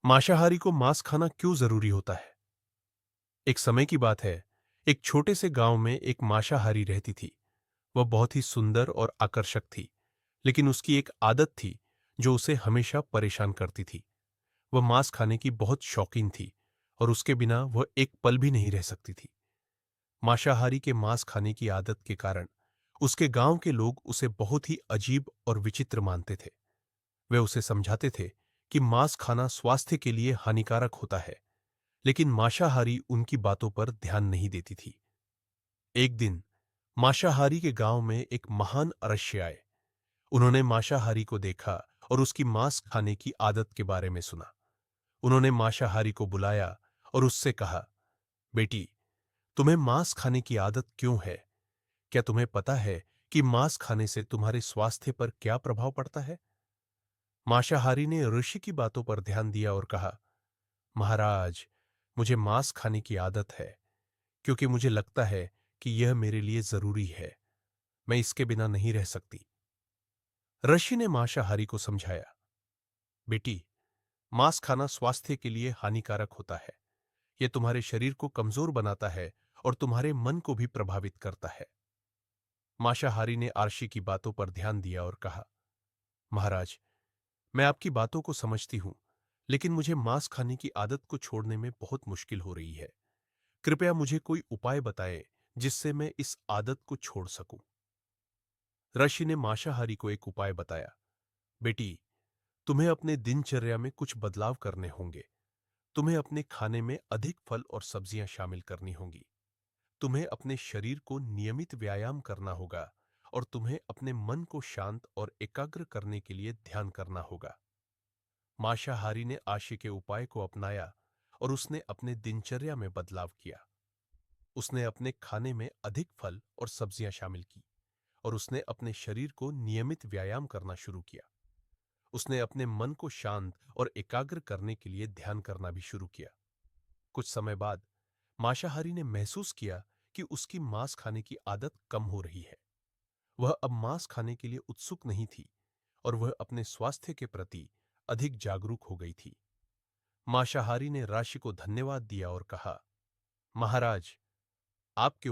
मांसाहारी को मांस खाना क्यों जरूरी होता है? एक समय की बात है। एक छोटे से गांव में एक मांसाहारी रहती थी। वह बहुत ही सुंदर और आकर्षक थी, लेकिन उसकी एक आदत थी जो उसे हमेशा परेशान करती थी। वह मांस खाने की बहुत शौकीन थी और उसके बिना वह एक पल भी नहीं रह सकती थी। मांसाहारी के मांस खाने की आदत के कारण उसके गांव के लोग उसे बहुत ही अजीब और विचित्र मानते थे। वे उसे समझाते थे कि मांस खाना स्वास्थ्य के लिए हानिकारक होता है, लेकिन मांसाहारी उनकी बातों पर ध्यान नहीं देती थी। एक दिन मांसाहारी के गांव में एक महान अरष्य आए। उन्होंने मांसाहारी को देखा और उसकी मांस खाने की आदत के बारे में सुना। उन्होंने मांसाहारी को बुलाया और उससे कहा, बेटी, तुम्हें मांस खाने की आदत क्यों है? क्या तुम्हें पता है कि मांस खाने से तुम्हारे स्वास्थ्य पर क्या प्रभाव पड़ता है? मांसाहारी ने ऋषि की बातों पर ध्यान दिया और कहा, महाराज, मुझे मांस खाने की आदत है क्योंकि मुझे लगता है कि यह मेरे लिए जरूरी है। मैं इसके बिना नहीं रह सकती। ऋषि ने मांसाहारी को समझाया, बेटी, मांस खाना स्वास्थ्य के लिए हानिकारक होता है। यह तुम्हारे शरीर को कमजोर बनाता है और तुम्हारे मन को भी प्रभावित करता है। मांसाहारी ने आर्षि की बातों पर ध्यान दिया और कहा, महाराज, मैं आपकी बातों को समझती हूं, लेकिन मुझे मांस खाने की आदत को छोड़ने में बहुत मुश्किल हो रही है। कृपया मुझे कोई उपाय बताएं जिससे मैं इस आदत को छोड़ सकूं। ऋषि ने मांसाहारी को एक उपाय बताया, बेटी, तुम्हें अपने दिनचर्या में कुछ बदलाव करने होंगे। तुम्हें अपने खाने में अधिक फल और सब्जियां शामिल करनी होंगी। तुम्हें अपने शरीर को नियमित व्यायाम करना होगा और तुम्हें अपने मन को शांत और एकाग्र करने के लिए ध्यान करना होगा। मांसाहारी ने आशी के उपाय को अपनाया और उसने अपने दिनचर्या में बदलाव किया। उसने अपने खाने में अधिक फल और सब्जियां शामिल की और उसने अपने शरीर को नियमित व्यायाम करना शुरू किया। उसने अपने मन को शांत और एकाग्र करने के लिए ध्यान करना भी शुरू किया। कुछ समय बाद मांसाहारी ने महसूस किया कि उसकी मांस खाने की आदत कम हो रही है। वह अब मांस खाने के लिए उत्सुक नहीं थी और वह अपने स्वास्थ्य के प्रति अधिक जागरूक हो गई थी। मांसाहारी ने ऋषि को धन्यवाद दिया और कहा, महाराज, आपके